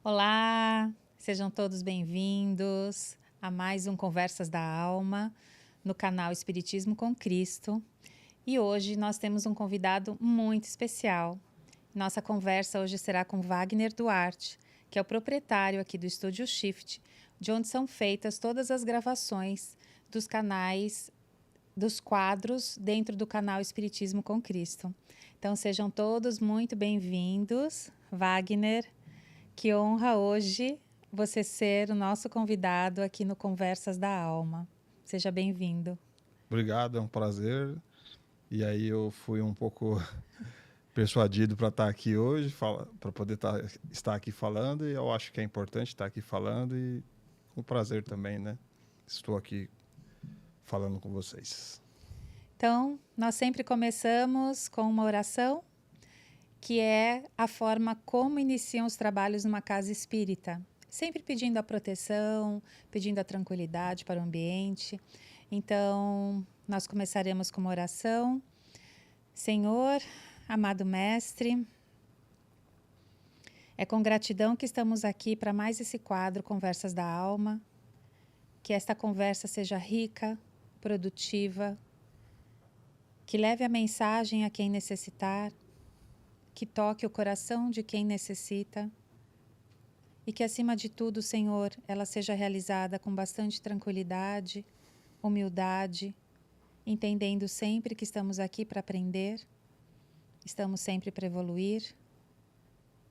Olá, sejam todos bem-vindos a mais um Conversas da Alma no canal Espiritismo com Cristo. E hoje nós temos um convidado muito especial. Nossa conversa hoje será com Wagner Duarte, que é o proprietário aqui do Estúdio Shift, de onde são feitas todas as gravações dos canais, dos quadros dentro do canal Espiritismo com Cristo. Então sejam todos muito bem-vindos. Wagner, que honra hoje você ser o nosso convidado aqui no Conversas da Alma. Seja bem-vindo. Obrigado, é um prazer. E aí eu fui um pouco persuadido para estar aqui hoje, para poder estar aqui falando, e eu acho que é importante estar aqui falando e com prazer também, né? Estou aqui falando com vocês. Então, nós sempre começamos com uma oração, que é a forma como iniciam os trabalhos numa casa espírita. Sempre pedindo a proteção, pedindo a tranquilidade para o ambiente. Então, nós começaremos com uma oração. Senhor, amado Mestre, é com gratidão que estamos aqui para mais esse quadro Conversas da Alma. Que esta conversa seja rica, produtiva, que leve a mensagem a quem necessitar, que toque o coração de quem necessita e que, acima de tudo, Senhor, ela seja realizada com bastante tranquilidade, humildade, entendendo sempre que estamos aqui para aprender, estamos sempre para evoluir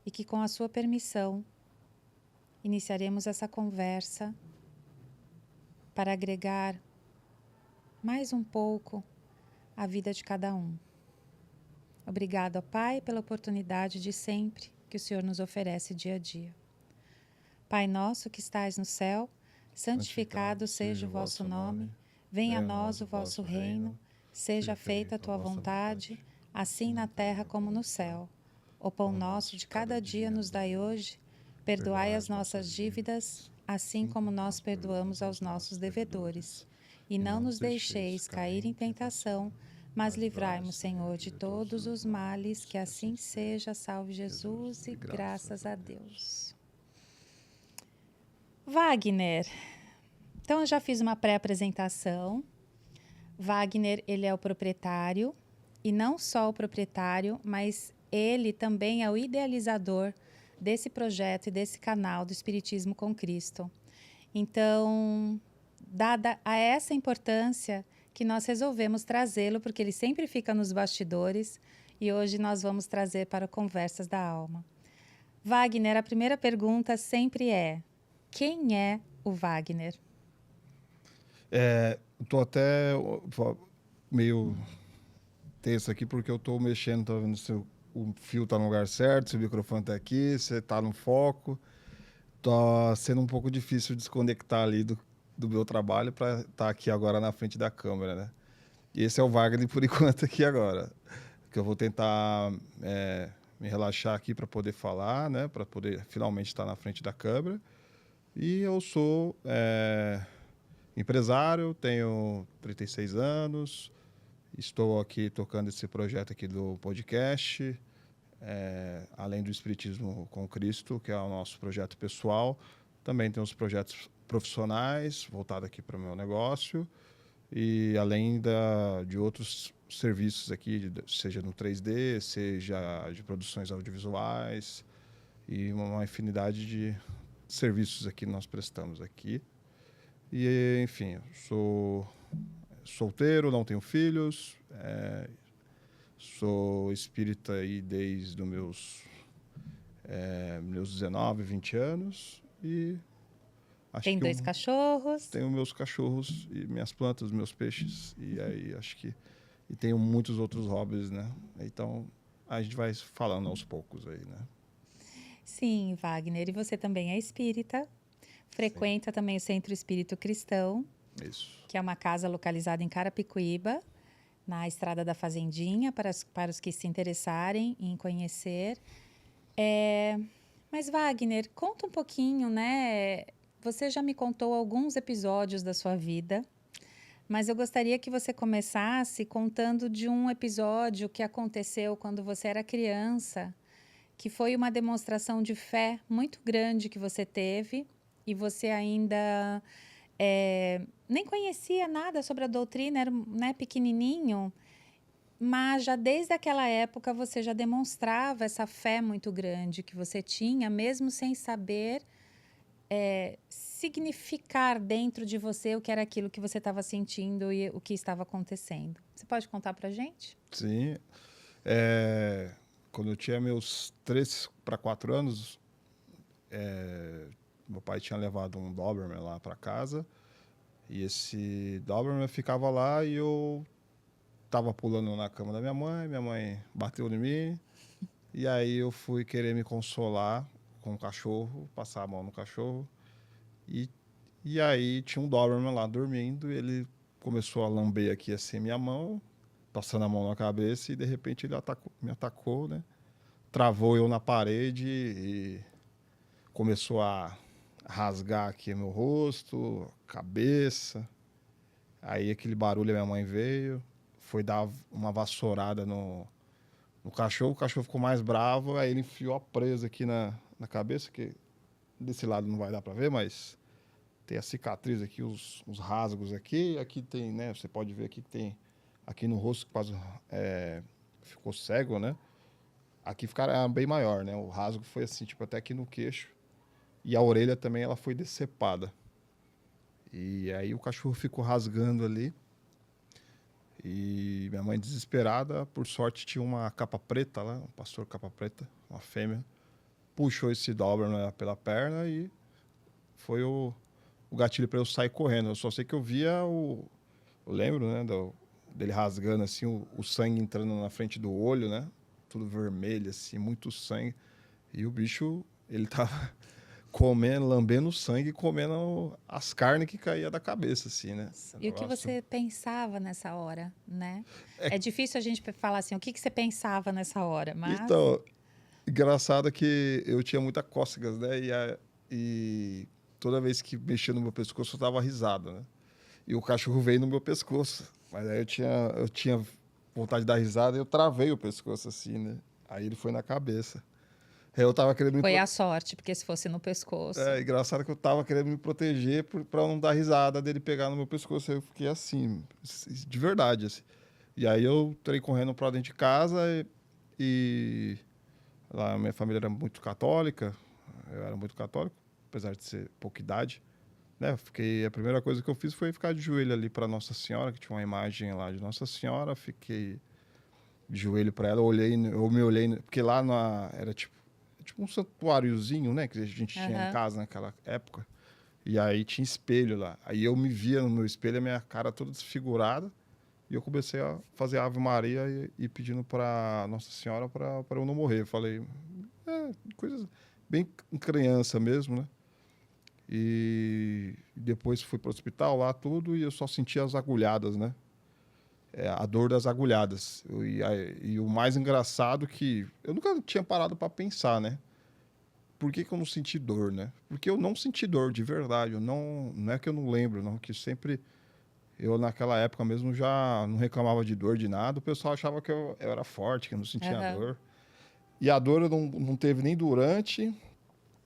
e que, com a sua permissão, iniciaremos essa conversa para agregar mais um pouco à vida de cada um. Obrigado, ó Pai, pela oportunidade de sempre que o Senhor nos oferece dia a dia. Pai nosso que estais no céu, santificado seja o vosso nome. Venha a nós o vosso reino. Seja feita a tua vontade, assim na terra como no céu. O pão nosso de cada dia nos dai hoje. Perdoai as nossas dívidas, assim como nós perdoamos aos nossos devedores. E não nos deixeis cair em tentação, mas livrai-nos, Senhor, de todos os males, que assim seja. Salve Jesus e graças a Deus. Wagner, então eu já fiz uma pré-apresentação. Wagner, ele é o proprietário, e não só o proprietário, mas ele também é o idealizador desse projeto e desse canal do Espiritismo com Cristo. Então, dada a essa importância, que nós resolvemos trazê-lo, porque ele sempre fica nos bastidores, e hoje nós vamos trazer para o Conversas da Alma. Wagner, a primeira pergunta sempre é: quem é o Wagner? Estou até meio tenso aqui porque eu estou mexendo, estou vendo se o fio está no lugar certo, se o microfone está aqui, se está no foco. Está sendo um pouco difícil desconectar ali do meu trabalho para estar aqui agora na frente da câmera, né? E esse é o Wagner por enquanto aqui agora, que eu vou tentar me relaxar aqui para poder falar, né? Para poder finalmente estar na frente da câmera. E eu sou empresário, tenho 36 anos, estou aqui tocando esse projeto aqui do podcast, além do Espiritismo com Cristo, que é o nosso projeto pessoal. Também tem os projetos profissionais, voltados aqui para o meu negócio, e além de outros serviços aqui, seja no 3D, seja de produções audiovisuais, e uma infinidade de serviços aqui nós prestamos aqui. E, enfim, sou solteiro, não tenho filhos, sou espírita aí desde os meus 19, 20 anos e acho Tem que 2 cachorros. tenho meus cachorros e minhas plantas, meus peixes, e aí acho que e tenho muitos outros hobbies, né? Então a gente vai falando aos poucos aí, né? Sim, Wagner, e você também é espírita, Sim, frequenta também o Centro Espírito Cristão, isso. que é uma casa localizada em Carapicuíba, na Estrada da Fazendinha, para os que se interessarem em conhecer. Mas, Wagner, conta um pouquinho, né? Você já me contou alguns episódios da sua vida, mas eu gostaria que você começasse contando de um episódio que aconteceu quando você era criança, que foi uma demonstração de fé muito grande que você teve e você ainda nem conhecia nada sobre a doutrina, era, né, pequenininho, mas já desde aquela época você já demonstrava essa fé muito grande que você tinha, mesmo sem saber significar dentro de você o que era aquilo que você estava sentindo e o que estava acontecendo. Você pode contar pra gente? Sim. Quando eu tinha meus 3 para 4 anos, meu pai tinha levado um Doberman lá para casa. E esse Doberman ficava lá e eu tava pulando na cama da minha mãe bateu em mim. E aí eu fui querer me consolar com o cachorro, passar a mão no cachorro. E, e aí tinha um Doberman lá dormindo, e ele começou a lamber aqui assim minha mão, passando a mão na cabeça, e de repente ele me atacou, né? Travou eu na parede e começou a rasgar aqui meu rosto, cabeça. Aí aquele barulho, a minha mãe veio, foi dar uma vassourada no cachorro, o cachorro ficou mais bravo, aí ele enfiou a presa aqui na cabeça, que desse lado não vai dar para ver, mas tem a cicatriz aqui, os rasgos aqui, aqui tem, né, você pode ver aqui que tem, aqui no rosto quase ficou cego, né, aqui ficaram bem maior, né, o rasgo foi assim, tipo até aqui no queixo, e a orelha também ela foi decepada. E aí o cachorro ficou rasgando ali. E minha mãe desesperada, por sorte tinha uma capa preta lá, um pastor capa preta, uma fêmea, puxou esse Doberman pela perna e foi o gatilho para eu sair correndo. Eu só sei que eu via eu lembro, né, dele rasgando assim, o sangue entrando na frente do olho, né, tudo vermelho assim, muito sangue. E o bicho, ele tava comendo, lambendo o sangue, comendo as carnes que caía da cabeça, assim, né? E o que você pensava nessa hora, né? É difícil a gente falar assim, o que você pensava nessa hora, mas... Então, engraçado que eu tinha muita cócegas, né? E toda vez que mexia no meu pescoço, eu dava risada, né? E o cachorro veio no meu pescoço. Mas aí eu tinha vontade de dar risada e eu travei o pescoço, assim, né? Aí ele foi na cabeça. Eu tava querendo Foi a sorte, porque se fosse no pescoço... engraçado que eu tava querendo me proteger pra não dar risada dele pegar no meu pescoço. Aí eu fiquei assim, de verdade, assim. E aí eu entrei correndo pra dentro de casa e lá minha família era muito católica, eu era muito católico, apesar de ser pouca idade, né? A primeira coisa que eu fiz foi ficar de joelho ali para Nossa Senhora, que tinha uma imagem lá de Nossa Senhora, fiquei de joelho para ela, eu me olhei, porque lá era tipo um santuáriozinho, né, que a gente tinha em casa naquela época. E aí tinha espelho lá. Aí eu me via no meu espelho, a minha cara toda desfigurada. E eu comecei a fazer Ave Maria e pedindo para Nossa Senhora para eu não morrer. Eu falei, coisas bem criança mesmo, né? E depois fui para o hospital lá tudo e eu só sentia as agulhadas, né? A dor das agulhadas. E o mais engraçado que eu nunca tinha parado para pensar, né? Por que eu não senti dor, né? Porque eu não senti dor de verdade. Não é que eu não lembro, não, que sempre eu naquela época mesmo já não reclamava de dor de nada. O pessoal achava que eu era forte, que eu não sentia dor. E a dor eu não teve nem durante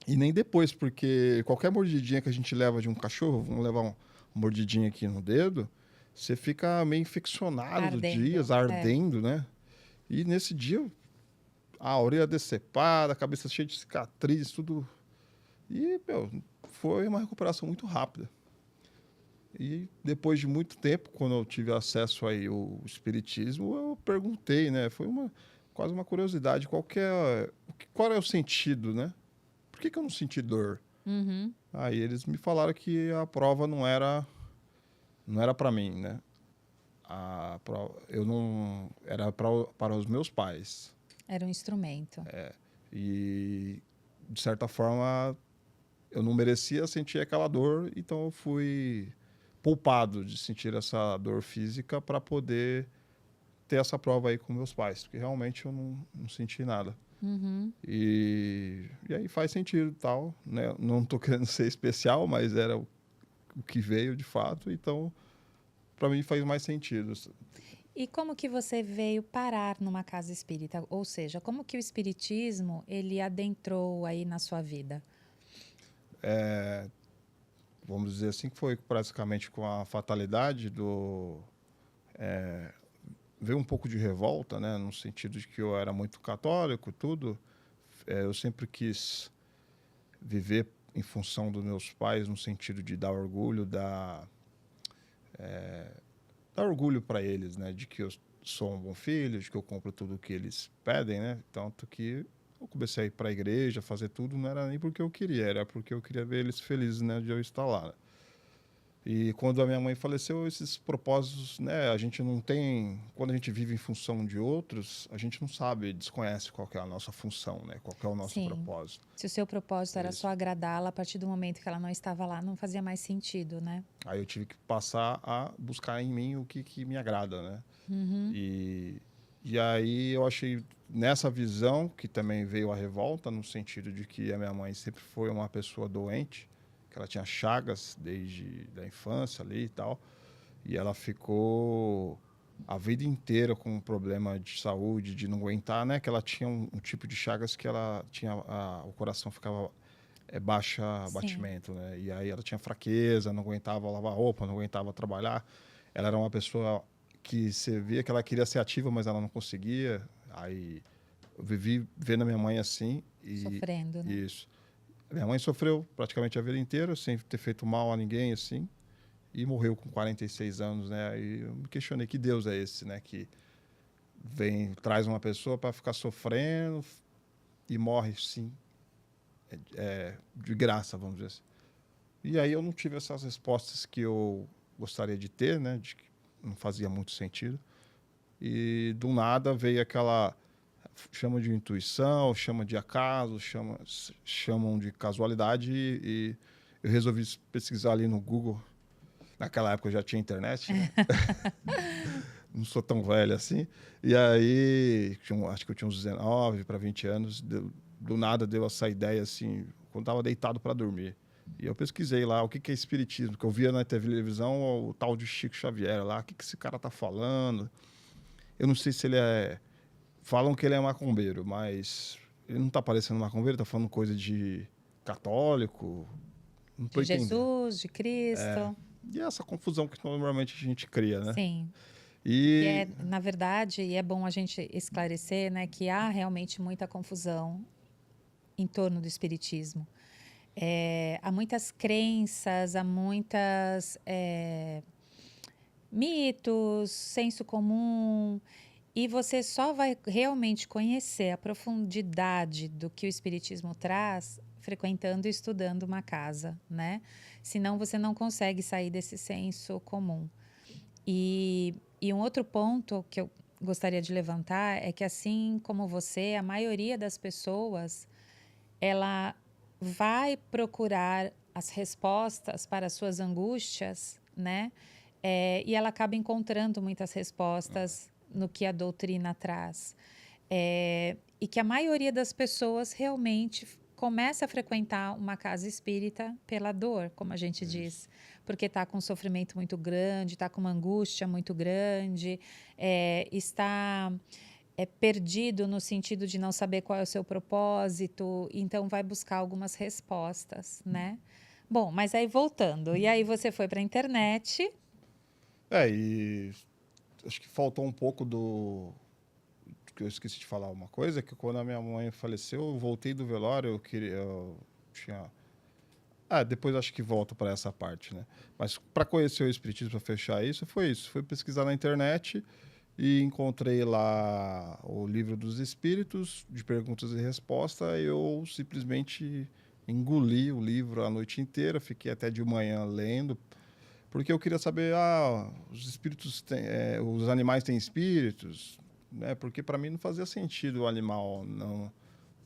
e nem depois, porque qualquer mordidinha que a gente leva de um cachorro, vamos levar uma mordidinha aqui no dedo, você fica meio infeccionado do dias, ardendo, né? E nesse dia, a orelha decepada, a cabeça cheia de cicatriz, tudo. E, meu, foi uma recuperação muito rápida. E depois de muito tempo, quando eu tive acesso aí ao espiritismo, eu perguntei, né? Foi quase uma curiosidade, qual é o sentido, né? Por que eu não senti dor? Aí eles me falaram que a prova não era para mim, né? A prova, eu não era para os meus pais. Era um instrumento. E de certa forma eu não merecia sentir aquela dor, então eu fui poupado de sentir essa dor física para poder ter essa prova aí com meus pais, porque realmente eu não senti nada. E aí faz sentido tal, né? Não estou querendo ser especial, mas era o que veio de fato, então para mim faz mais sentido. E como que você veio parar numa casa espírita? Ou seja, como que o espiritismo ele adentrou aí na sua vida? Vamos dizer assim, que foi praticamente com a fatalidade veio um pouco de revolta, né, no sentido de que eu era muito católico, tudo. Eu sempre quis viver em função dos meus pais, no sentido de dar orgulho, dar orgulho para eles, né, de que eu sou um bom filho, de que eu compro tudo o que eles pedem, né, tanto que eu comecei a ir para a igreja, fazer tudo, não era nem porque eu queria, era porque eu queria ver eles felizes, né, de eu estar lá. Né? E quando a minha mãe faleceu, esses propósitos, né, a gente não tem, quando a gente vive em função de outros, a gente não sabe, desconhece qual que é a nossa função, né, qual que é o nosso Sim. propósito. Se o seu propósito era só Isso. agradá-la, a partir do momento que ela não estava lá, não fazia mais sentido, né? Aí eu tive que passar a buscar em mim o que me agrada, né? Uhum. E aí eu achei nessa visão que também veio a revolta, no sentido de que a minha mãe sempre foi uma pessoa doente, que ela tinha chagas desde da infância ali e tal, e ela ficou a vida inteira com um problema de saúde, de não aguentar, né? Que ela tinha um tipo de chagas que ela tinha o coração ficava baixa Sim. batimento, né? E aí ela tinha fraqueza, não aguentava lavar roupa, não aguentava trabalhar. Ela era uma pessoa que você via que ela queria ser ativa, mas ela não conseguia. Aí eu vivi vendo a minha mãe assim e Sofrendo, né? isso. Minha mãe sofreu praticamente a vida inteira, sem ter feito mal a ninguém, assim, e morreu com 46 anos, né? Aí eu me questionei que Deus é esse, né? Que vem, traz uma pessoa para ficar sofrendo e morre, sim, de graça, vamos dizer assim. E aí eu não tive essas respostas que eu gostaria de ter, né? De que não fazia muito sentido. E do nada veio aquela chama de intuição, chama de acaso, chamam de casualidade e eu resolvi pesquisar ali no Google. Naquela época eu já tinha internet, né? Não sou tão velho assim. E aí, acho que eu tinha uns 19 para 20 anos, do nada deu essa ideia assim, quando estava deitado para dormir. E eu pesquisei lá o que é espiritismo, que eu via na televisão o tal de Chico Xavier lá, o que esse cara tá falando. Eu não sei se ele é. Falam que ele é macumbeiro, mas ele não tá parecendo macumbeiro, tá falando coisa de católico. Não tô De entendendo. Jesus, de Cristo. E é essa confusão que normalmente a gente cria, né? Sim. E E é, na verdade, e é bom a gente esclarecer, né, que há realmente muita confusão em torno do espiritismo. Há muitas crenças, há muitas mitos, senso comum, e você só vai realmente conhecer a profundidade do que o espiritismo traz frequentando e estudando uma casa, né? Senão você não consegue sair desse senso comum. E um outro ponto que eu gostaria de levantar é que, assim como você, a maioria das pessoas ela vai procurar as respostas para as suas angústias, né? E ela acaba encontrando muitas respostas no que a doutrina traz. E que a maioria das pessoas realmente começa a frequentar uma casa espírita pela dor, como a gente diz, porque está com um sofrimento muito grande, está com uma angústia muito grande, está perdido no sentido de não saber qual é o seu propósito, então vai buscar algumas respostas, né? Bom, mas aí voltando, e aí você foi para a internet. e acho que faltou um pouco que eu esqueci de falar uma coisa, que quando a minha mãe faleceu, eu voltei do velório, eu tinha depois acho que volto para essa parte, né? Mas para conhecer o espiritismo, para fechar isso, foi isso. Fui pesquisar na internet e encontrei lá o livro dos espíritos, de perguntas e respostas. Eu simplesmente engoli o livro a noite inteira, fiquei até de manhã lendo, porque eu queria saber, os espíritos os animais têm espíritos, né? Porque para mim não fazia sentido o animal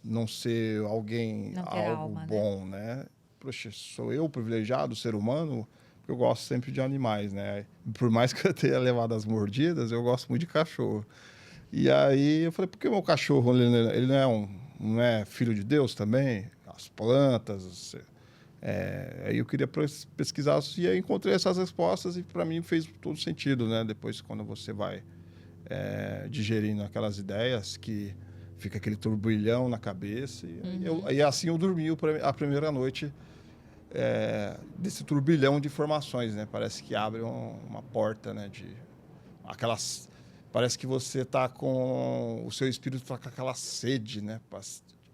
não ser alguém, Não ter algo alma, né? bom, né? Poxa, sou eu privilegiado, ser humano, porque eu gosto sempre de animais, né? Por mais que eu tenha levado as mordidas, eu gosto muito de cachorro. E aí eu falei, por que meu cachorro, ele não é filho de Deus também? As plantas, aí eu queria pesquisar e aí encontrei essas respostas e para mim fez todo sentido, né? Depois, quando você vai digerindo aquelas ideias que fica aquele turbilhão na cabeça. E assim eu dormi a primeira noite desse turbilhão de informações, né? Parece que abre uma porta, né? Parece que você está com... O seu espírito está com aquela sede, né?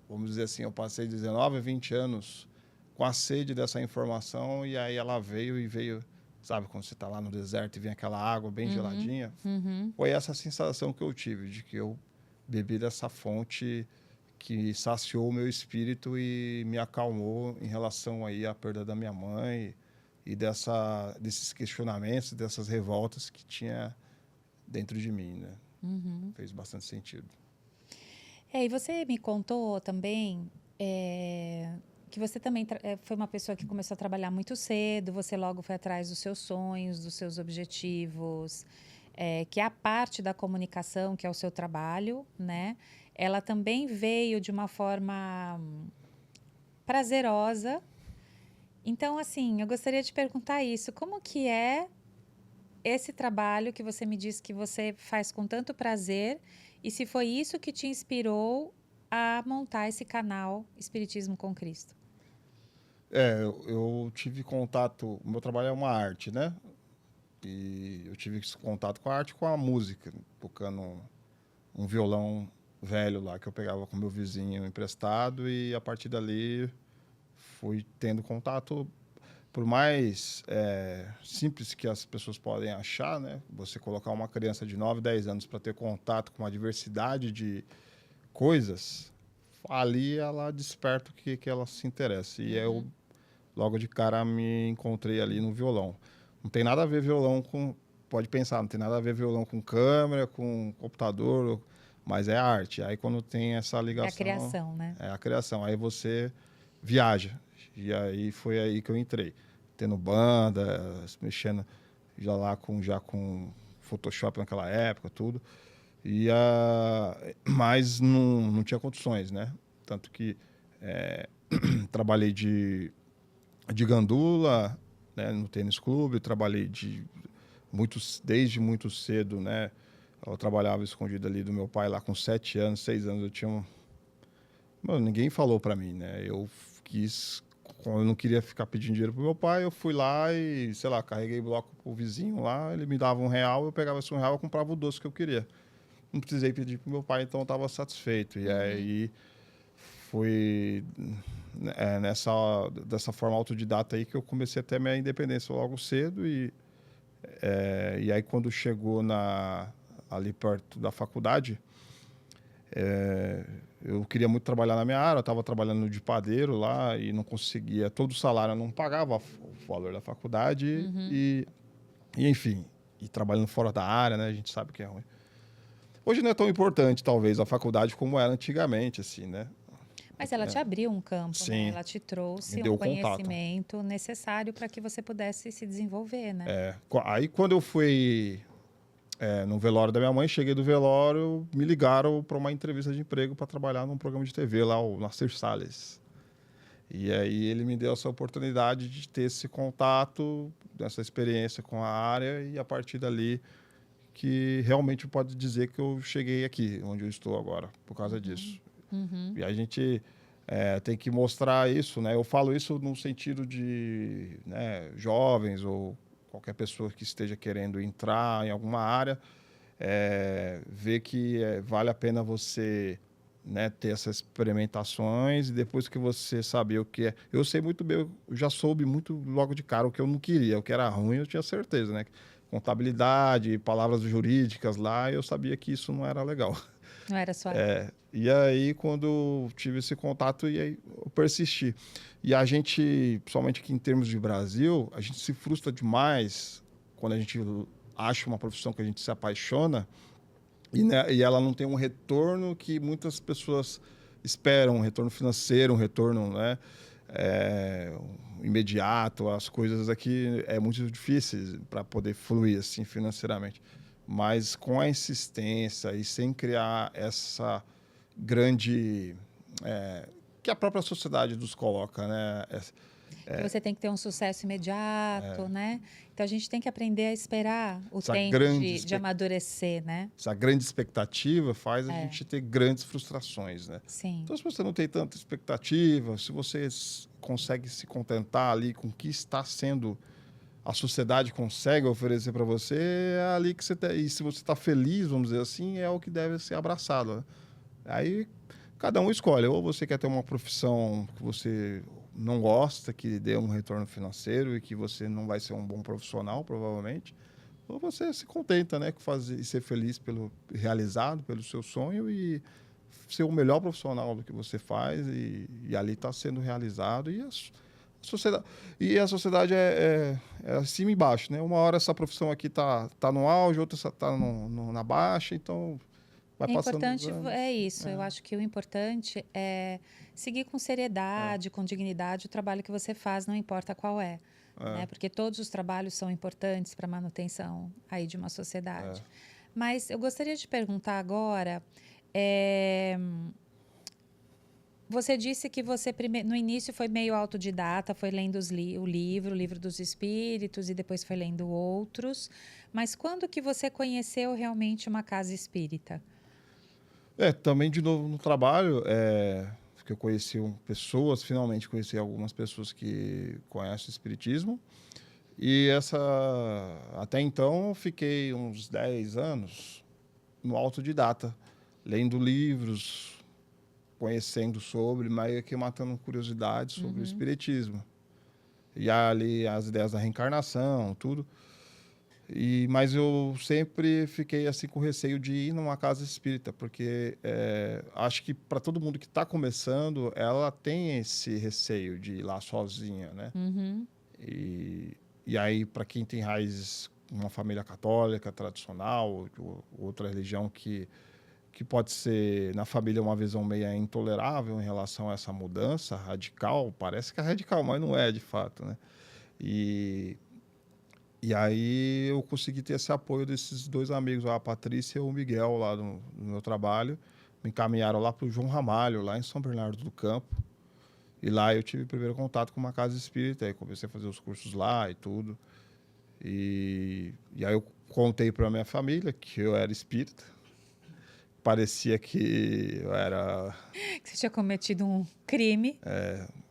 Vamos dizer assim, eu passei 19, 20 anos com a sede dessa informação e aí ela veio... Sabe, quando você está lá no deserto e vem aquela água bem geladinha? Foi essa sensação que eu tive, de que eu bebi dessa fonte que saciou o meu espírito e me acalmou em relação aí à perda da minha mãe e desses questionamentos, dessas revoltas que tinha dentro de mim, né? Fez bastante sentido. E você me contou também que você também foi uma pessoa que começou a trabalhar muito cedo, você logo foi atrás dos seus sonhos, dos seus objetivos, que a parte da comunicação, que é o seu trabalho, né? Ela também veio de uma forma prazerosa. Então, assim, eu gostaria de perguntar isso. Como que é esse trabalho que você me disse que você faz com tanto prazer e se foi isso que te inspirou a montar esse canal Espiritismo com Cristo? Eu tive contato... O meu trabalho é uma arte, né? E eu tive esse contato com a arte, com a música, tocando um violão velho lá que eu pegava com meu vizinho emprestado e a partir dali fui tendo contato. Por mais simples que as pessoas podem achar, né? Você colocar uma criança de 9, 10 anos para ter contato com uma diversidade de coisas, ali ela desperta o que ela se interessa. E eu, logo de cara, me encontrei ali no violão. Não tem nada a ver violão com... Pode pensar, não tem nada a ver violão com câmera, com computador, mas é arte. Aí quando tem essa ligação... É a criação, né? É a criação. Aí você viaja. E aí foi aí que eu entrei. Tendo banda, mexendo já com Photoshop naquela época, tudo. Mas não tinha condições, né? Tanto que trabalhei de gandula, né, no tênis clube, trabalhei desde muito cedo, né? Eu trabalhava escondido ali do meu pai lá com 7 anos, 6 anos. Eu tinha Mano, ninguém falou pra mim, né? Quando eu não queria ficar pedindo dinheiro pro meu pai, eu fui lá e, sei lá, carreguei bloco pro vizinho lá, ele me dava R$1, eu pegava esse R$1 e comprava o doce que eu queria. Não precisei pedir pro meu pai, então eu estava satisfeito. E aí foi dessa forma autodidata aí que eu comecei a ter minha independência logo cedo. E aí quando chegou ali perto da faculdade, eu queria muito trabalhar na minha área, eu estava trabalhando de padeiro lá e não conseguia, todo o salário não pagava o valor da faculdade e enfim, e trabalhando fora da área, né, a gente sabe que é ruim. Hoje não é tão importante, talvez, a faculdade como era antigamente, assim, né? Mas ela te abriu um campo, Sim, né? Ela te trouxe um conhecimento necessário para que você pudesse se desenvolver, né? Aí quando eu fui no velório da minha mãe, cheguei do velório, me ligaram para uma entrevista de emprego para trabalhar num programa de TV lá, o Nasser Salles. E aí ele me deu essa oportunidade de ter esse contato, essa experiência com a área e a partir dali que realmente pode dizer que eu cheguei aqui, onde eu estou agora, por causa disso. E a gente tem que mostrar isso, né? Eu falo isso no sentido de, né, jovens ou qualquer pessoa que esteja querendo entrar em alguma área, ver que vale a pena você, né, ter essas experimentações e depois que você saber o que é... Eu sei muito bem, eu já soube muito logo de cara o que eu não queria, o que era ruim eu tinha certeza, né? Contabilidade, palavras jurídicas lá, eu sabia que isso não era legal. Não era só... E aí, quando tive esse contato, e aí eu persisti. E a gente, principalmente aqui em termos de Brasil, a gente se frustra demais quando a gente acha uma profissão que a gente se apaixona e ela não tem um retorno que muitas pessoas esperam, um retorno financeiro, um retorno, né, imediato. As coisas aqui é muito difíceis para poder fluir assim financeiramente. Mas com a insistência e sem criar essa grande... que a própria sociedade nos coloca, né? Que você tem que ter um sucesso imediato, né? Então, a gente tem que aprender a esperar o Essa tempo grande de amadurecer, né? Essa grande expectativa faz a gente ter grandes frustrações, né? Sim. Então, se você não tem tanta expectativa, se você consegue se contentar ali com o que está sendo, a sociedade consegue oferecer para você, é ali que você tá, e se você está feliz, vamos dizer assim, é o que deve ser abraçado, né? Aí cada um escolhe, ou você quer ter uma profissão que você não gosta, que dê um retorno financeiro e que você não vai ser um bom profissional, provavelmente, ou você se contenta, né, com fazer e ser feliz realizado pelo seu sonho e ser o melhor profissional do que você faz e ali está sendo realizado sociedade a sociedade é acima e embaixo, né? Uma hora essa profissão aqui tá no auge, outra está na baixa, então vai É passando os importante, é anos. isso. Eu acho que o importante é seguir com seriedade, com dignidade o trabalho que você faz, não importa qual é. Né? Porque todos os trabalhos são importantes para a manutenção aí de uma sociedade. Mas eu gostaria de perguntar agora, você disse que você no início foi meio autodidata, foi lendo o livro dos Espíritos, e depois foi lendo outros. Mas quando que você conheceu realmente uma casa espírita? Também de novo no trabalho, que eu conheci pessoas, finalmente conheci algumas pessoas que conhecem o espiritismo. E até então, eu fiquei uns 10 anos no autodidata, lendo livros, conhecendo sobre, mas que matando curiosidade sobre o espiritismo. E ali as ideias da reencarnação, tudo. Mas eu sempre fiquei assim com receio de ir numa casa espírita, porque acho que para todo mundo que está começando, ela tem esse receio de ir lá sozinha, né? E aí, para quem tem raízes, uma família católica tradicional, ou outra religião que pode ser, na família, uma visão meio intolerável em relação a essa mudança radical, parece que é radical, mas não é de fato, né? E aí eu consegui ter esse apoio desses dois amigos, a Patrícia e o Miguel, lá no meu trabalho. Me encaminharam lá para o João Ramalho, lá em São Bernardo do Campo. E lá eu tive o primeiro contato com uma casa espírita, aí comecei a fazer os cursos lá e tudo. E aí eu contei para minha família que eu era espírita. Parecia que eu era... Que você tinha cometido um crime.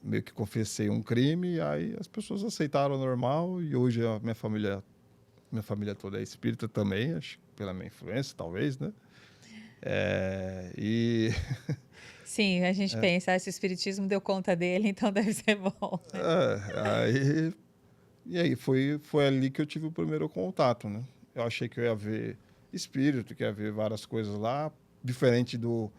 meio que confessei um crime, e aí as pessoas aceitaram normal, e hoje a minha família toda é espírita também, acho que pela minha influência, talvez, né? Sim, a gente pensa, se o espiritismo deu conta dele, então deve ser bom, né? E aí foi ali que eu tive o primeiro contato, né? Eu achei que eu ia ver espírito, que ia ver várias coisas lá, diferente do...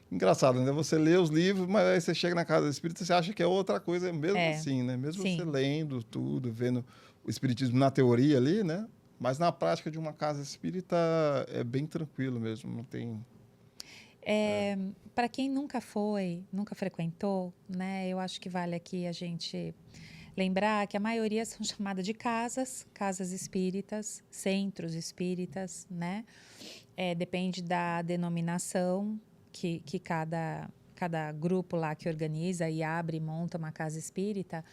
Engraçado, né? Você lê os livros, mas aí você chega na casa espírita, você acha que é outra coisa mesmo assim, né? Mesmo você lendo tudo, vendo o espiritismo na teoria ali, né? Mas na prática de uma casa espírita é bem tranquilo mesmo, não tem... Para quem nunca foi, nunca frequentou, né? Eu acho que vale aqui a gente lembrar que a maioria são chamadas de casas espíritas, centros espíritas, né? Depende da denominação que cada grupo lá que organiza e abre e monta uma casa espírita.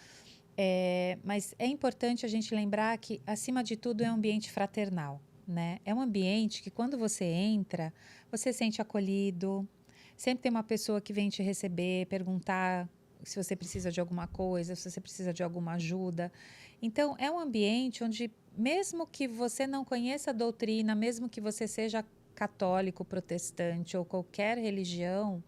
Mas é importante a gente lembrar que, acima de tudo, é um ambiente fraternal, né? É um ambiente que, quando você entra, você se sente acolhido. Sempre tem uma pessoa que vem te receber, perguntar se você precisa de alguma coisa, se você precisa de alguma ajuda. Então, é um ambiente onde, mesmo que você não conheça a doutrina, mesmo que você seja católico, protestante ou qualquer religião,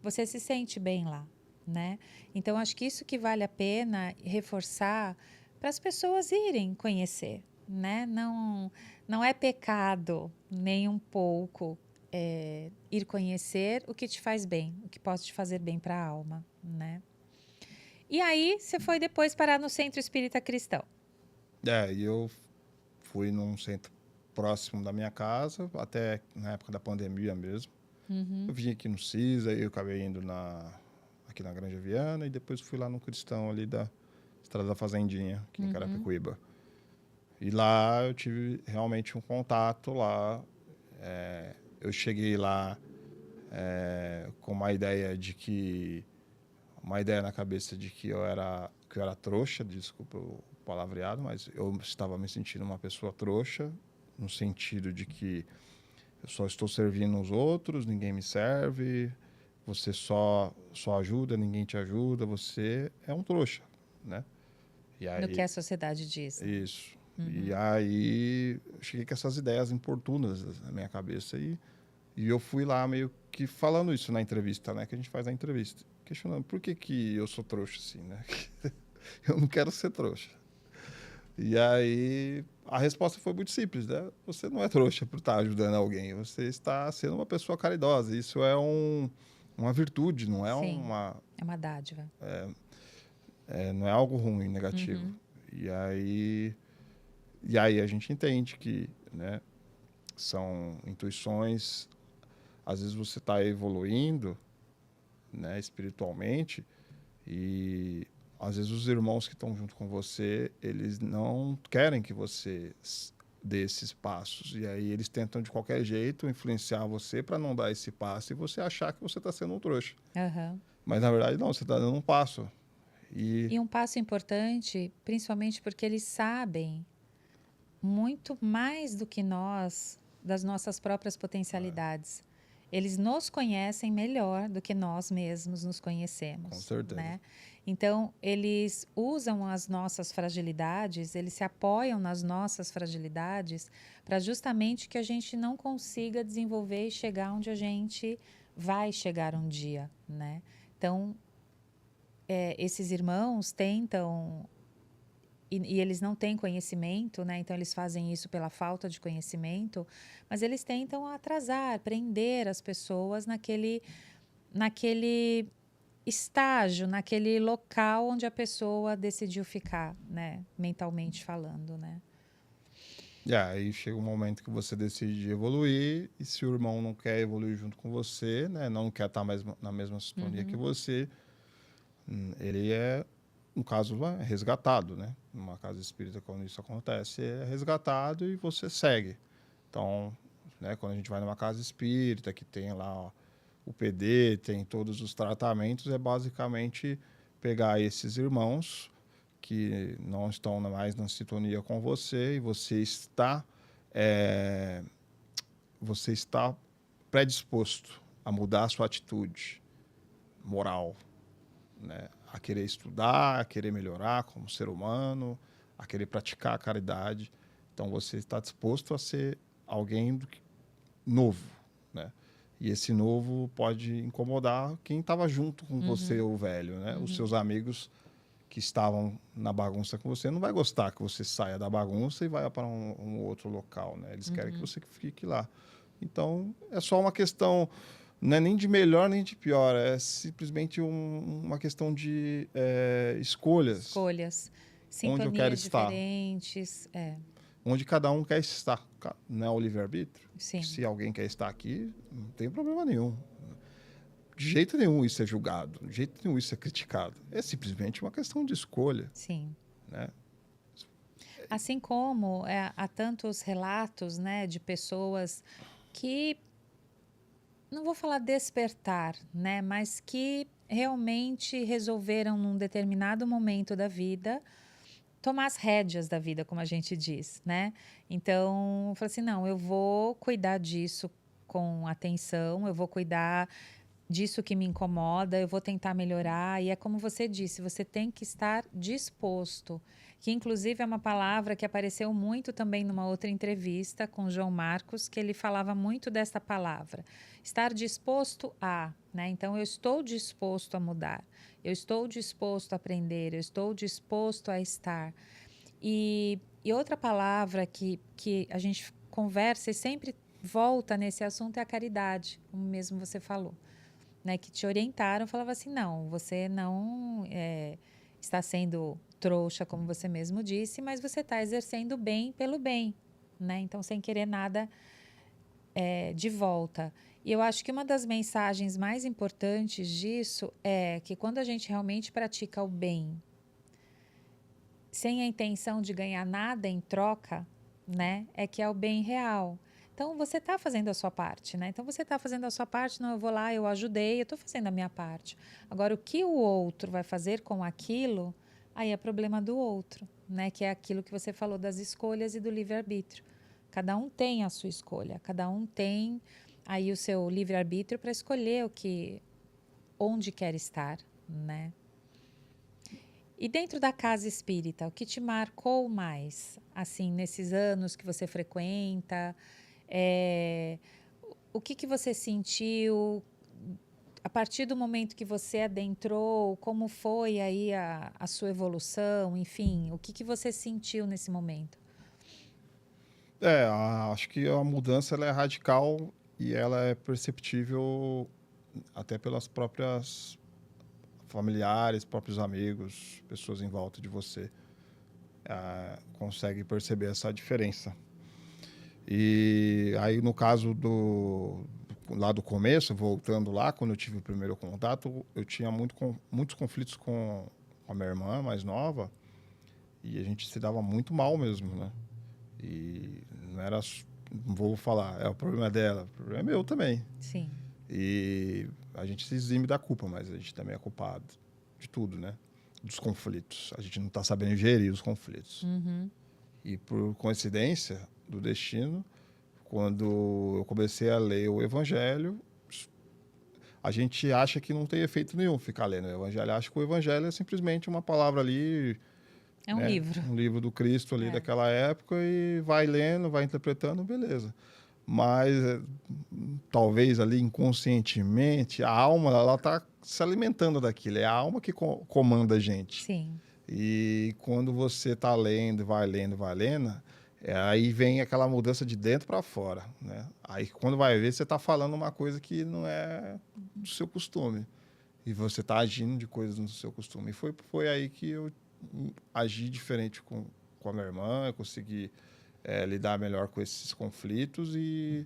você se sente bem lá, né? Então, acho que isso que vale a pena reforçar para as pessoas irem conhecer, né? Não é pecado, nem um pouco, ir conhecer o que te faz bem, o que pode te fazer bem para a alma, né? E aí, você foi depois parar no Centro Espírita Cristão. E eu fui num centro próximo da minha casa, até na época da pandemia mesmo. Eu vim aqui no CIS, aí eu acabei indo aqui na Granja Viana, e depois fui lá no Cristão, ali da Estrada da Fazendinha, aqui em Carapicuíba. E lá eu tive realmente um contato lá. Eu cheguei lá com uma ideia de que uma ideia na cabeça de que eu era trouxa, desculpa o palavreado, mas eu estava me sentindo uma pessoa trouxa, no sentido de que eu só estou servindo os outros, ninguém me serve, você só ajuda, ninguém te ajuda, você é um trouxa, né? E No que aí, a sociedade diz, né? isso. E aí, eu cheguei com essas ideias importunas na minha cabeça e eu fui lá meio que falando isso na entrevista, né? Que a gente faz na entrevista. Questionando por que eu sou trouxa assim, né? Eu não quero ser trouxa. E aí, a resposta foi muito simples, né? Você não é trouxa por estar ajudando alguém. Você está sendo uma pessoa caridosa. Isso é uma virtude, não é Sim, é uma dádiva. não é algo ruim, negativo. E aí a gente entende que, né, são intuições. Às vezes você está evoluindo, né, espiritualmente, e às vezes os irmãos que estão junto com você, eles não querem que você dê esses passos. E aí eles tentam de qualquer jeito influenciar você para não dar esse passo e você achar que você está sendo um trouxa. Aham. Mas na verdade não, você está dando um passo. E um passo importante, principalmente porque eles sabem muito mais do que nós das nossas próprias potencialidades. Eles nos conhecem melhor do que nós mesmos nos conhecemos, Com certeza. né? Então, eles usam as nossas fragilidades, eles se apoiam nas nossas fragilidades para justamente que a gente não consiga desenvolver e chegar onde a gente vai chegar um dia, né? Então, esses irmãos tentam e eles não têm conhecimento, né? Então eles fazem isso pela falta de conhecimento, mas eles tentam atrasar, prender as pessoas naquele estágio, naquele local onde a pessoa decidiu ficar, né? Mentalmente falando, né? E aí chega um momento que você decide evoluir, e se o irmão não quer evoluir junto com você, né, não quer estar mais na mesma sintonia que você, ele é um caso resgatado, né? Numa casa espírita, quando isso acontece, é resgatado e você segue. Então, né, quando a gente vai numa casa espírita, que tem lá, ó, o PD, tem todos os tratamentos, é basicamente pegar esses irmãos que não estão mais na sintonia com você e você está predisposto a mudar a sua atitude moral, né? A querer estudar, a querer melhorar como ser humano, a querer praticar a caridade. Então você está disposto a ser alguém novo, né? E esse novo pode incomodar quem estava junto com você, o velho, né? Os seus amigos que estavam na bagunça com você não vai gostar que você saia da bagunça e vá para um outro local, né? Eles querem que você fique lá. Então, é só uma questão, não é nem de melhor nem de pior, é simplesmente uma questão de escolhas. Escolhas, Onde eu quero sintonias estar. diferentes, Onde cada um quer estar, né? O livre-arbítrio. sim. Se alguém quer estar aqui, não tem problema nenhum. De jeito nenhum isso é julgado, de jeito nenhum isso é criticado. É simplesmente uma questão de escolha, Sim. né? Assim como há tantos relatos, né, de pessoas que, não vou falar despertar, né, mas que realmente resolveram num determinado momento da vida tomar as rédeas da vida, como a gente diz, né? Então, eu falei assim, não, eu vou cuidar disso com atenção, eu vou cuidar disso que me incomoda, eu vou tentar melhorar. E é como você disse, você tem que estar disposto, que inclusive é uma palavra que apareceu muito também numa outra entrevista com o João Marcos, que ele falava muito dessa palavra, estar disposto a, né? Então eu estou disposto a mudar, eu estou disposto a aprender, eu estou disposto a estar. E outra palavra que a gente conversa e sempre volta nesse assunto é a caridade, como mesmo você falou. Né, que te orientaram, falava assim, não, você não está sendo trouxa, como você mesmo disse, mas você está exercendo o bem pelo bem, né? Então, sem querer nada de volta. E eu acho que uma das mensagens mais importantes disso é que quando a gente realmente pratica o bem, sem a intenção de ganhar nada em troca, né, é que é o bem real. Então, você está fazendo a sua parte, né? Então, você está fazendo a sua parte, não, eu vou lá, eu ajudei, eu estou fazendo a minha parte. Agora, o que o outro vai fazer com aquilo, aí é problema do outro, né? Que é aquilo que você falou das escolhas e do livre-arbítrio. Cada um tem a sua escolha, cada um tem aí o seu livre-arbítrio para escolher onde quer estar, né? E dentro da casa espírita, o que te marcou mais, assim, nesses anos que você frequenta? O que você sentiu a partir do momento que você adentrou? Como foi aí a sua evolução? Enfim, o que você sentiu nesse momento? Acho que a mudança ela é radical e ela é perceptível até pelas próprias familiares, próprios amigos, pessoas em volta de você. Consegue perceber essa diferença. E aí, no caso lá do começo, voltando lá, quando eu tive o primeiro contato, eu tinha muitos conflitos com a minha irmã mais nova e a gente se dava muito mal mesmo, né? E não era, não vou falar, é o problema dela, o problema é meu também. Sim. E a gente se exime da culpa, mas a gente também é culpado de tudo, né? Dos conflitos. A gente não está sabendo gerir os conflitos. Uhum. E por coincidência do destino, quando eu comecei a ler o Evangelho, a gente acha que não tem efeito nenhum ficar lendo o Evangelho. Acha que o Evangelho é simplesmente uma palavra ali. É um livro. Um livro do Cristo ali daquela época e vai lendo, vai interpretando, beleza. Mas talvez ali inconscientemente a alma ela está se alimentando daquilo. É a alma que comanda a gente. Sim. E quando você está lendo, vai lendo, aí vem aquela mudança de dentro para fora, né? Aí quando vai ver, você está falando uma coisa que não é do seu costume. E você está agindo de coisas do seu costume. E foi aí que eu agi diferente com a minha irmã, eu consegui lidar melhor com esses conflitos e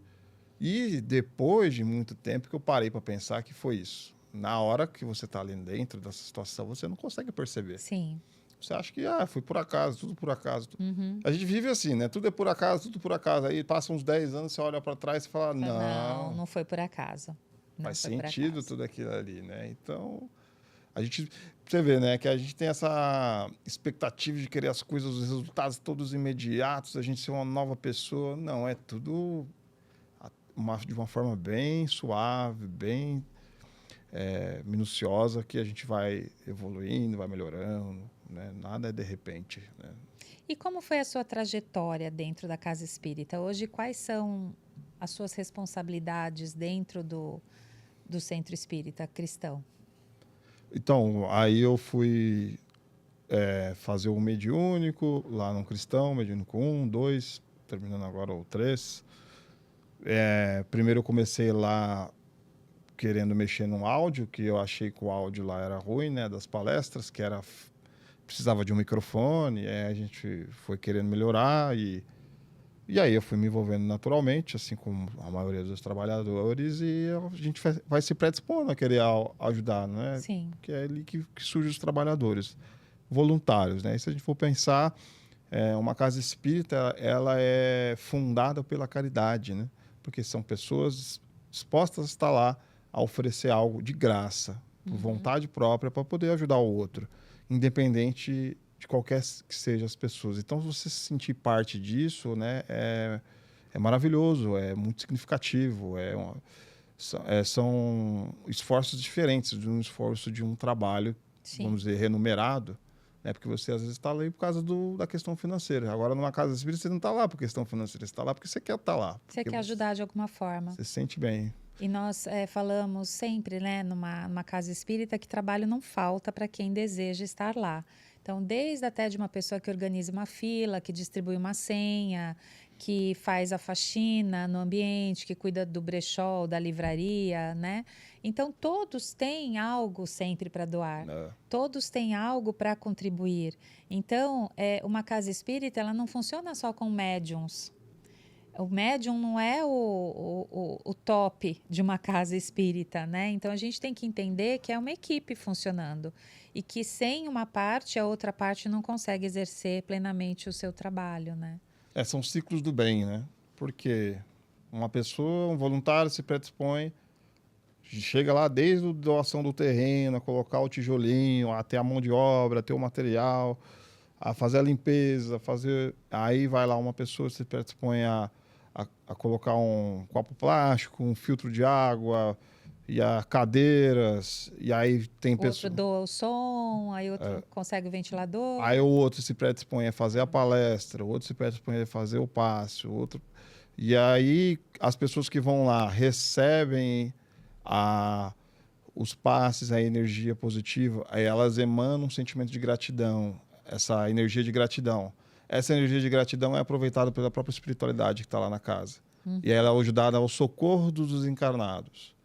depois de muito tempo que eu parei para pensar que foi isso. Na hora que você está ali dentro dessa situação, você não consegue perceber. Sim. Você acha que foi por acaso, tudo por acaso. Uhum. A gente vive assim, né? Tudo é por acaso, tudo por acaso. Aí passa uns 10 anos, você olha para trás e fala, Não foi por acaso. Não faz foi por sentido acaso. tudo aquilo ali, né? Então, você vê, né, que a gente tem essa expectativa de querer as coisas, os resultados todos imediatos, a gente ser uma nova pessoa. Não, é tudo de uma forma bem suave, bem minuciosa, que a gente vai evoluindo, vai melhorando, né? Nada é de repente, né? E como foi a sua trajetória dentro da Casa Espírita? Hoje, quais são as suas responsabilidades dentro do Centro Espírita Cristão? Então, aí eu fui fazer o mediúnico lá no Cristão, mediúnico 1, 2, terminando agora o 3. Primeiro eu comecei lá querendo mexer no áudio, que eu achei que o áudio lá era ruim, né, das palestras, que precisava de um microfone, a gente foi querendo melhorar e aí eu fui me envolvendo naturalmente, assim como a maioria dos trabalhadores, e a gente vai se predispondo a querer ajudar, né? Sim. Porque é ali que surgem os trabalhadores voluntários, né? E se a gente for pensar, uma casa espírita, ela é fundada pela caridade, né? Porque são pessoas dispostas a estar lá a oferecer algo de graça, por vontade própria, para poder ajudar o outro, independente de qualquer que seja as pessoas. Então, você se sentir parte disso, né, é maravilhoso, é muito significativo, são esforços diferentes de um esforço de um trabalho, Sim. vamos dizer, remunerado, né, porque você às vezes está lá por causa da questão financeira. Agora, numa casa espírita, você não está lá por questão financeira, você está lá porque você quer estar lá. Você quer ajudar de alguma forma. Você se sente bem. E nós falamos sempre, né, numa casa espírita, que trabalho não falta para quem deseja estar lá. Então, desde até de uma pessoa que organiza uma fila, que distribui uma senha, que faz a faxina no ambiente, que cuida do brechó, da livraria, né? Então, todos têm algo sempre para doar. Todos têm algo para contribuir. Então, uma casa espírita, ela não funciona só com médiums. O médium não é o top de uma casa espírita, né? Então, a gente tem que entender que é uma equipe funcionando e que sem uma parte, a outra parte não consegue exercer plenamente o seu trabalho, né? São ciclos do bem, né? Porque Uma pessoa, um voluntário se predispõe, chega lá desde a doação do terreno, a colocar o tijolinho, até a mão de obra, até o material, a fazer a limpeza, aí vai lá uma pessoa se predispõe a colocar um copo plástico, um filtro de água, e a cadeiras, e aí tem O outro doa o som, aí outro consegue o ventilador. Aí o outro se predispõe a fazer a palestra, o outro se predispõe a fazer o passe, o outro... E aí as pessoas que vão lá recebem os passes, a energia positiva, aí elas emanam um sentimento de gratidão, essa energia de gratidão. Essa energia de gratidão é aproveitada pela própria espiritualidade que está lá na casa. E aí ela é ajudada ao socorro dos desencarnados.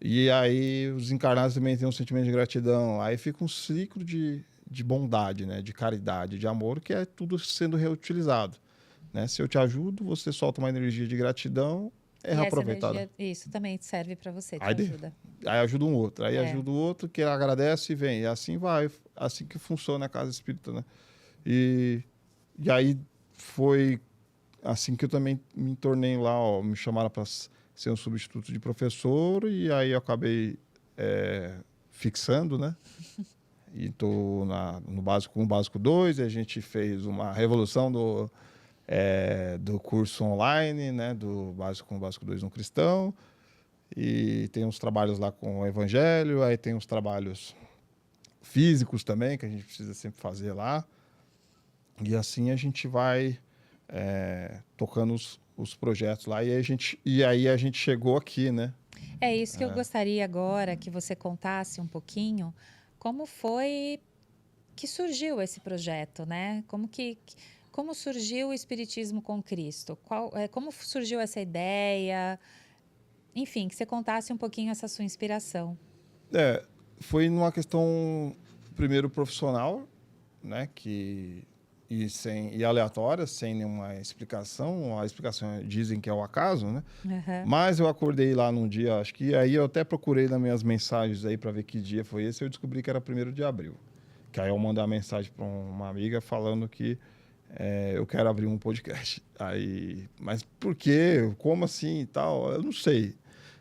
E aí os encarnados também têm um sentimento de gratidão. Aí fica um ciclo de bondade, né? De caridade, de amor, que é tudo sendo reutilizado. Né? Se eu te ajudo, você solta uma energia de gratidão, é reaproveitada. Isso também serve para você, te Aí ajuda. Aí ajuda um outro, aí ajuda o outro, que agradece e vem. E assim vai, assim que funciona a casa espírita, né? E aí foi assim que eu também me tornei lá, ó, me chamaram para ser um substituto de professor, e aí eu acabei fixando, né? E estou no básico 2, a gente fez uma revolução do curso online, né? Do básico 1, básico 2 no cristão. E tem uns trabalhos lá com o evangelho, aí tem uns trabalhos físicos também, que a gente precisa sempre fazer lá. E assim a gente vai tocando os projetos lá. E aí a gente chegou aqui, né? É isso que eu gostaria agora que você contasse um pouquinho, como foi que surgiu esse projeto, né? Como surgiu o Espiritismo com Cristo? Como surgiu essa ideia? Enfim, que você contasse um pouquinho essa sua inspiração. Foi numa questão, primeiro, profissional, né? E aleatória, sem nenhuma explicação. A explicação dizem que é o acaso, né? Mas eu acordei lá num dia, acho que aí eu até procurei nas minhas mensagens aí para ver que dia foi esse, eu descobri que era 1º de abril. Que aí eu mandei uma mensagem para uma amiga falando que eu quero abrir um podcast. Aí, mas por quê? Como assim e tal? Eu não sei.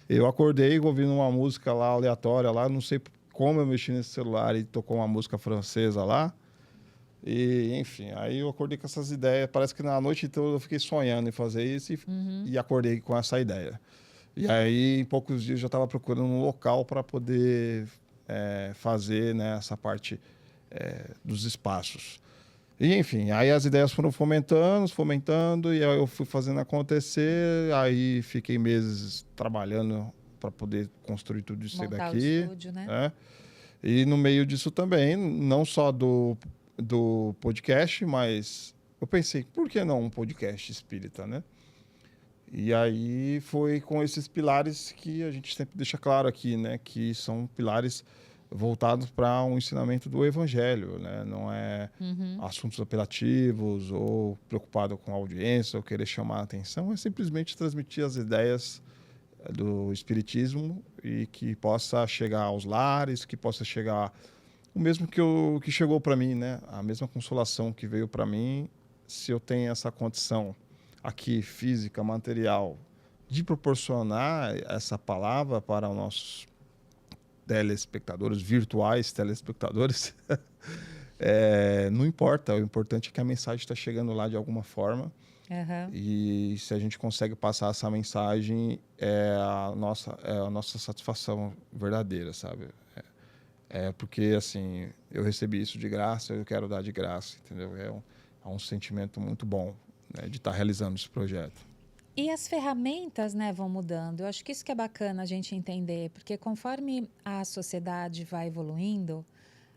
Eu acordei ouvindo uma música lá aleatória lá, não sei como eu mexi nesse celular e tocou uma música francesa lá. E, enfim, aí eu acordei com essas ideias. Parece que na noite toda eu fiquei sonhando em fazer isso e acordei com essa ideia. E aí, em poucos dias, eu já estava procurando um local para poder fazer, né, essa parte dos espaços. E, enfim, aí as ideias foram fomentando, e aí eu fui fazendo acontecer. Aí fiquei meses trabalhando para poder construir tudo isso Montar daqui. o estúdio, né? E no meio disso também, não só do podcast, mas eu pensei, por que não um podcast espírita, né? E aí foi com esses pilares que a gente sempre deixa claro aqui, né? Que são pilares voltados para um ensinamento do evangelho, né? Não é assuntos apelativos ou preocupado com a audiência ou querer chamar a atenção, é simplesmente transmitir as ideias do espiritismo e que possa chegar aos lares, que possa chegar o mesmo que chegou para mim, né? A mesma consolação que veio para mim, se eu tenho essa condição aqui física, material, de proporcionar essa palavra para os nossos telespectadores, virtuais telespectadores, não importa. O importante é que a mensagem está chegando lá de alguma forma. E se a gente consegue passar essa mensagem, é a nossa satisfação verdadeira, sabe? Porque, assim, eu recebi isso de graça, eu quero dar de graça, entendeu? É um sentimento muito bom, né, de estar realizando esse projeto. E as ferramentas, né, vão mudando. Eu acho que isso que é bacana a gente entender, porque conforme a sociedade vai evoluindo,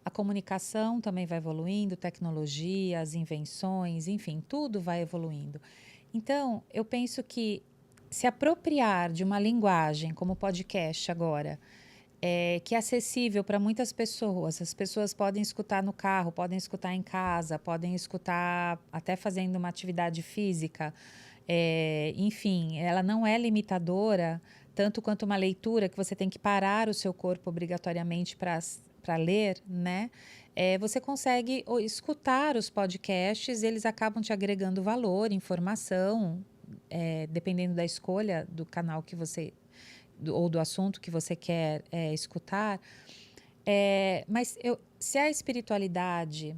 a comunicação também vai evoluindo, tecnologia, as invenções, enfim, tudo vai evoluindo. Então, eu penso que se apropriar de uma linguagem como o podcast agora, que é acessível para muitas pessoas. As pessoas podem escutar no carro, podem escutar em casa, podem escutar até fazendo uma atividade física. Enfim, ela não é limitadora, tanto quanto uma leitura que você tem que parar o seu corpo obrigatoriamente para ler, né? Você consegue escutar os podcasts, eles acabam te agregando valor, informação, dependendo da escolha do canal que você ou do assunto que você quer escutar. Mas se a espiritualidade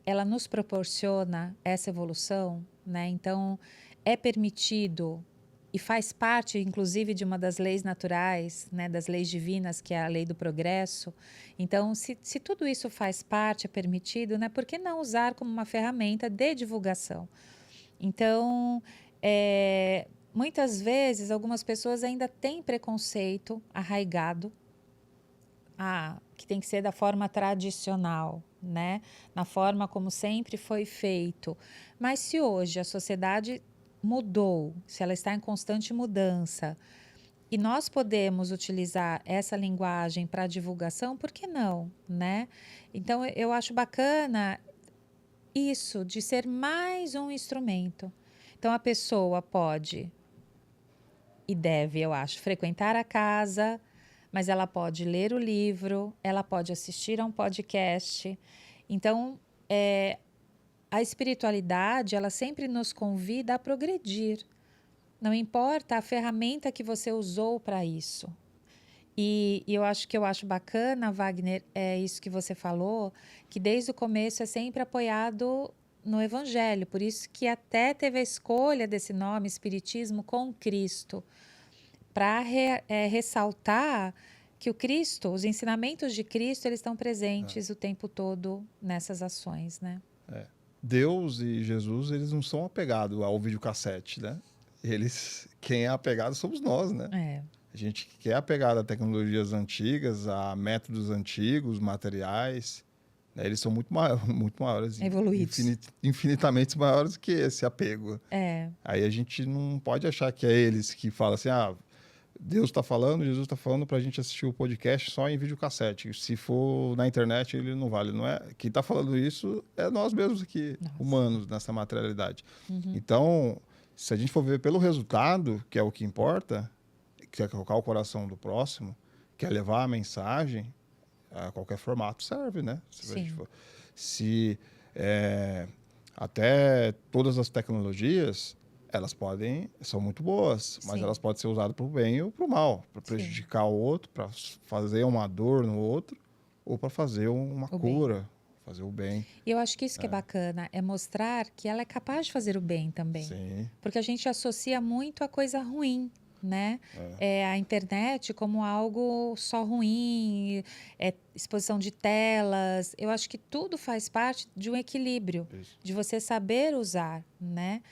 ela nos proporciona essa evolução, né? Então é permitido e faz parte, inclusive, de uma das leis naturais, né? Das leis divinas, que é a lei do progresso. Então, se tudo isso faz parte, é permitido, né? Por que não usar como uma ferramenta de divulgação? Então, muitas vezes, algumas pessoas ainda têm preconceito arraigado, que tem que ser da forma tradicional, né? Na forma como sempre foi feito. Mas se hoje a sociedade mudou, se ela está em constante mudança, e nós podemos utilizar essa linguagem para divulgação, por que não, né? Então, eu acho bacana isso, de ser mais um instrumento. Então, a pessoa pode e deve, eu acho, frequentar a casa, mas ela pode ler o livro, ela pode assistir a um podcast. Então, a espiritualidade, ela sempre nos convida a progredir. Não importa a ferramenta que você usou para isso. E eu acho bacana, Wagner, é isso que você falou, que desde o começo é sempre apoiado no Evangelho. Por isso que até teve a escolha desse nome, Espiritismo com Cristo, para ressaltar que o Cristo, os ensinamentos de Cristo, eles estão presentes o tempo todo nessas ações, né? Deus e Jesus, eles não são apegados ao videocassete, né? Quem é apegado somos nós, né? A gente que é apegado a tecnologias antigas, a métodos antigos, materiais, né? Eles são muito maiores, evoluídos, infinitamente maiores que esse apego. Aí a gente não pode achar que é eles que falam assim, Deus está falando, Jesus está falando para a gente assistir o podcast só em videocassete. Se for na internet, ele não vale. Não é? Quem está falando isso é nós mesmos aqui, humanos, nessa materialidade. Então, se a gente for ver pelo resultado, que é o que importa, que é colocar o coração do próximo, que é levar a mensagem, a qualquer formato serve, né? Se até todas as tecnologias, elas são muito boas, mas elas podem ser usadas para o bem ou para o mal, para prejudicar o outro, para fazer uma dor no outro, ou para fazer uma cura, fazer o bem. E eu acho que isso que é bacana, é mostrar que ela é capaz de fazer o bem também. Sim. Porque a gente associa muito a coisa ruim, né? A internet como algo só ruim, exposição de telas. Eu acho que tudo faz parte de um equilíbrio, de você saber usar, né?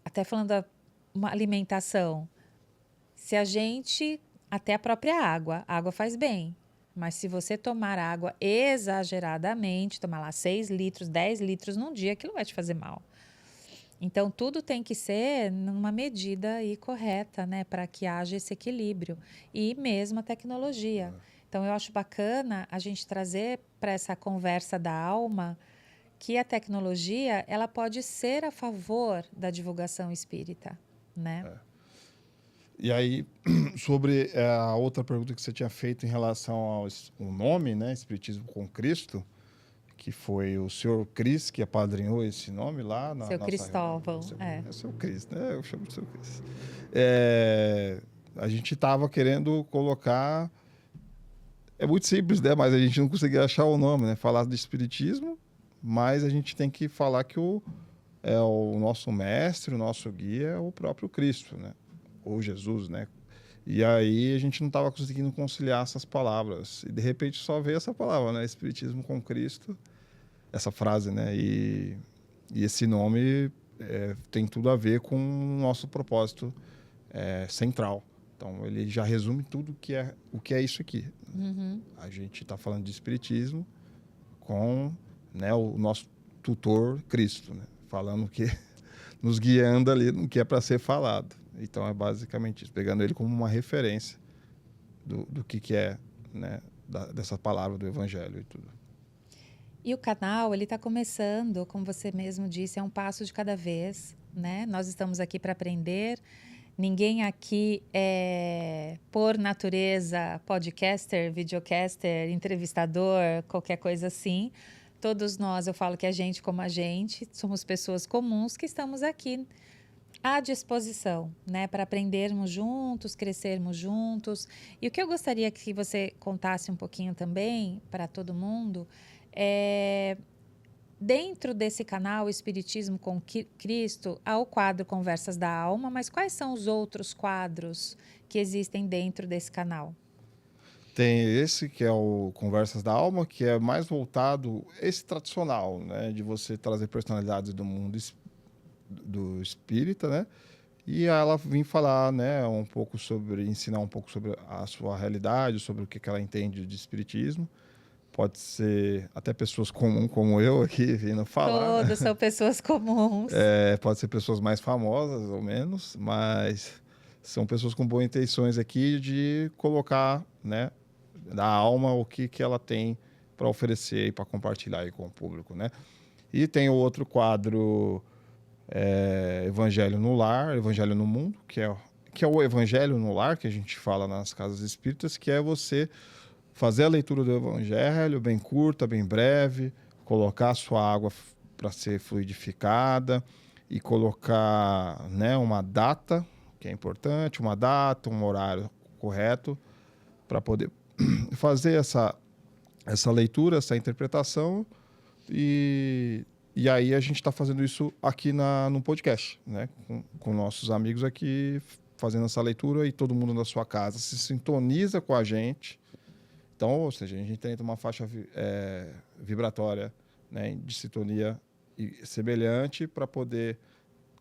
Até falando da uma alimentação, se a gente, até a própria água, a água faz bem, mas se você tomar água exageradamente, tomar lá 6 litros, 10 litros num dia, aquilo vai te fazer mal. Então, tudo tem que ser numa medida correta, né, para que haja esse equilíbrio. E mesmo a tecnologia. Então, eu acho bacana a gente trazer para essa conversa da alma que a tecnologia ela pode ser a favor da divulgação espírita, né? E aí, sobre a outra pergunta que você tinha feito em relação ao nome, né, Espiritismo com Cristo, que foi o senhor Cris que apadrinhou esse nome lá na Seu nossa Cristóvão, É o seu Cris, né? Eu chamo de seu Cris. A gente estava querendo colocar... É muito simples, né? Mas a gente não conseguia achar o nome, né? Falar de espiritismo, mas a gente tem que falar que o nosso mestre, o nosso guia é o próprio Cristo, né? Ou Jesus, né? E aí a gente não estava conseguindo conciliar essas palavras. E de repente só veio essa palavra, né? Espiritismo com Cristo, essa frase, né? E esse nome tem tudo a ver com o nosso propósito central. Então ele já resume tudo o que é isso aqui. A gente está falando de espiritismo com, né, o nosso tutor Cristo, né? Falando que nos guiando ali no que é para ser falado. Então é basicamente isso, pegando ele como uma referência do que é, né, dessa palavra do Evangelho e tudo. E o canal, ele está começando, como você mesmo disse, é um passo de cada vez, né? Nós estamos aqui para aprender. Ninguém aqui é, por natureza, podcaster, videocaster, entrevistador, qualquer coisa assim. Todos nós, eu falo que a gente como a gente, somos pessoas comuns que estamos aqui à disposição, né, para aprendermos juntos, crescermos juntos. E o que eu gostaria que você contasse um pouquinho também para todo mundo é, dentro desse canal Espiritismo com Cristo, há o quadro Conversas da Alma, mas quais são os outros quadros que existem dentro desse canal? Tem esse que é o Conversas da Alma, que é mais voltado, esse tradicional, né, de você trazer personalidades do mundo do espírita, né, e ela vir falar, né, um pouco sobre, ensinar um pouco sobre a sua realidade, sobre o que ela entende de espiritismo. Pode ser até pessoas comuns como eu aqui vindo falar, né? Todos são pessoas comuns. Pode ser pessoas mais famosas ou menos, mas são pessoas com boas intenções aqui de colocar, né, da alma o que ela tem para oferecer e para compartilhar aí com o público, né? E tem o outro quadro, Evangelho no Lar, Evangelho no Mundo, que é o Evangelho no Lar, que a gente fala nas casas espíritas, que é você fazer a leitura do Evangelho bem curta, bem breve, colocar a sua água para ser fluidificada e colocar, né, uma data, que é importante, uma data, um horário correto, para poder fazer essa leitura, essa interpretação. E aí a gente está fazendo isso aqui no podcast, né? Com nossos amigos aqui, fazendo essa leitura, e todo mundo na sua casa se sintoniza com a gente. Então, ou seja, a gente tem uma faixa vibratória, né, de sintonia semelhante para poder,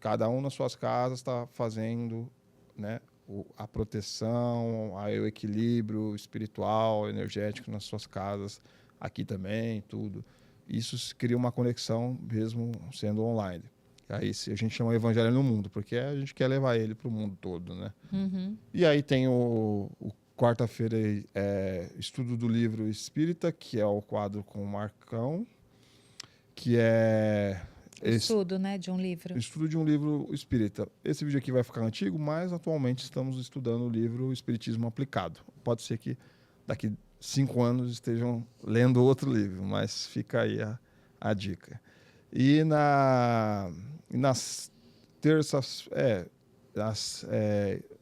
cada um nas suas casas, estar fazendo, né, a proteção, o equilíbrio espiritual, energético nas suas casas, aqui também, tudo. Isso cria uma conexão mesmo sendo online. Aí a gente chama Evangelho no Mundo, porque a gente quer levar ele para o mundo todo, né? Uhum. E aí tem o quarta-feira, estudo do livro Espírita, que é o quadro com o Marcão, que é Estudo, né, de um livro. estudo de um livro espírita. Esse vídeo aqui vai ficar antigo, mas atualmente estamos estudando o livro Espiritismo Aplicado. Pode ser que daqui 5 anos estejam lendo outro livro, mas fica aí a dica. E nas terças,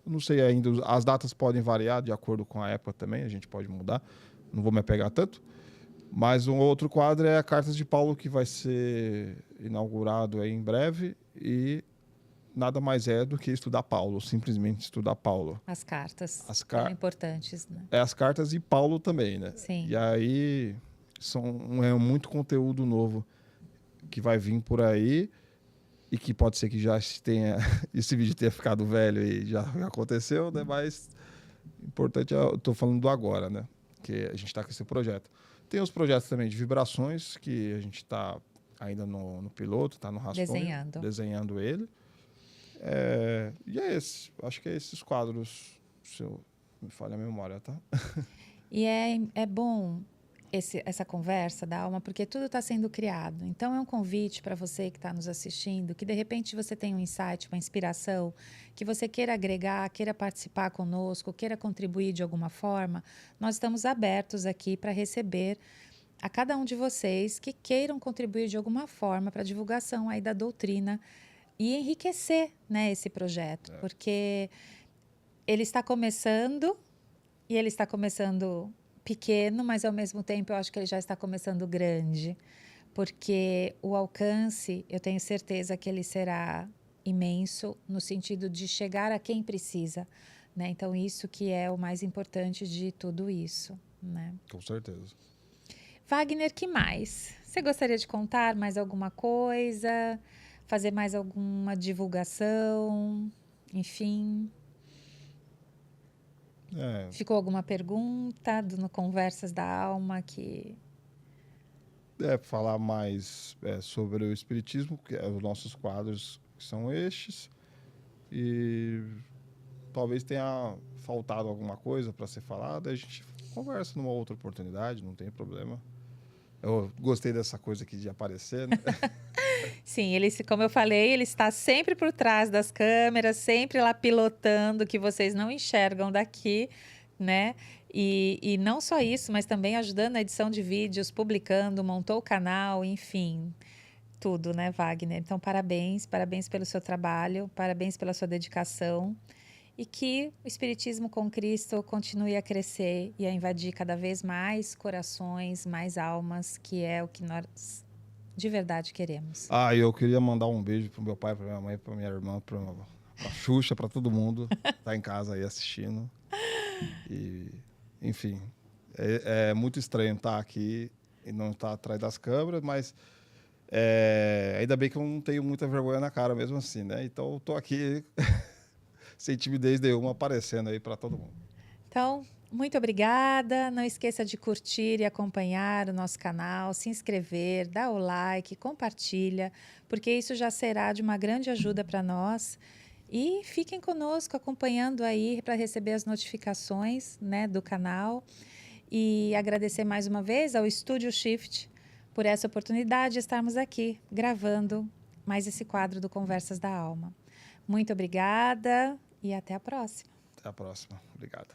não sei ainda, as datas podem variar de acordo com a época também, a gente pode mudar, não vou me apegar tanto. Mas um outro quadro é a Cartas de Paulo, que vai ser inaugurado aí em breve, e nada mais é do que estudar Paulo, simplesmente estudar Paulo. As cartas As são importantes, né? as cartas e Paulo também, né? Sim. E aí é muito conteúdo novo que vai vir por aí, e que pode ser que já tenha esse vídeo tenha ficado velho e já aconteceu, né? Mas importante, eu estou falando do agora, né? Que a gente está com esse projeto. Tem os projetos também de vibrações, que a gente está ainda no piloto, está no rascunho, desenhando ele. E é esse. Acho que é esses quadros, se eu me falha a memória, tá? E é bom essa conversa da alma, porque tudo está sendo criado. Então, é um convite para você que está nos assistindo, que de repente você tem um insight, uma inspiração, que você queira agregar, queira participar conosco, queira contribuir de alguma forma. Nós estamos abertos aqui para receber a cada um de vocês que queiram contribuir de alguma forma para a divulgação aí da doutrina e enriquecer, né, esse projeto, porque ele está começando, e ele está começando pequeno, mas ao mesmo tempo eu acho que ele já está começando grande, porque o alcance, eu tenho certeza que ele será imenso no sentido de chegar a quem precisa, né? Então isso que é o mais importante de tudo isso, né? Com certeza. Wagner, que mais? Você gostaria de contar mais alguma coisa? Fazer mais alguma divulgação? Enfim... Ficou alguma pergunta no Conversas da Alma que... Falar mais sobre o Espiritismo, que os nossos quadros que são estes, e talvez tenha faltado alguma coisa para ser falada, a gente conversa numa outra oportunidade, não tem problema. Eu gostei dessa coisa aqui de aparecer, né? Sim, ele, como eu falei, ele está sempre por trás das câmeras, sempre lá pilotando, que vocês não enxergam daqui, né? E não só isso, mas também ajudando na edição de vídeos, publicando, montou o canal, enfim. tudo, né, Wagner? Então, parabéns pelo seu trabalho, parabéns pela sua dedicação e que o Espiritismo com Cristo continue a crescer e a invadir cada vez mais corações, mais almas, que é o que nós de verdade queremos. Eu queria mandar um beijo pro meu pai, pra minha mãe, pra minha irmã, pra Xuxa, pra todo mundo que tá em casa aí assistindo. E, enfim, é muito estranho estar aqui e não estar atrás das câmeras, mas ainda bem que eu não tenho muita vergonha na cara mesmo assim, né? Então eu tô aqui sem timidez nenhuma aparecendo aí para todo mundo. Então, muito obrigada. Não esqueça de curtir e acompanhar o nosso canal, se inscrever, dar o like, compartilha, porque isso já será de uma grande ajuda para nós. E fiquem conosco acompanhando aí para receber as notificações, né, do canal. E agradecer mais uma vez ao Estúdio Shift por essa oportunidade de estarmos aqui gravando mais esse quadro do Conversas da Alma. Muito obrigada e até a próxima. Até a próxima. Obrigado.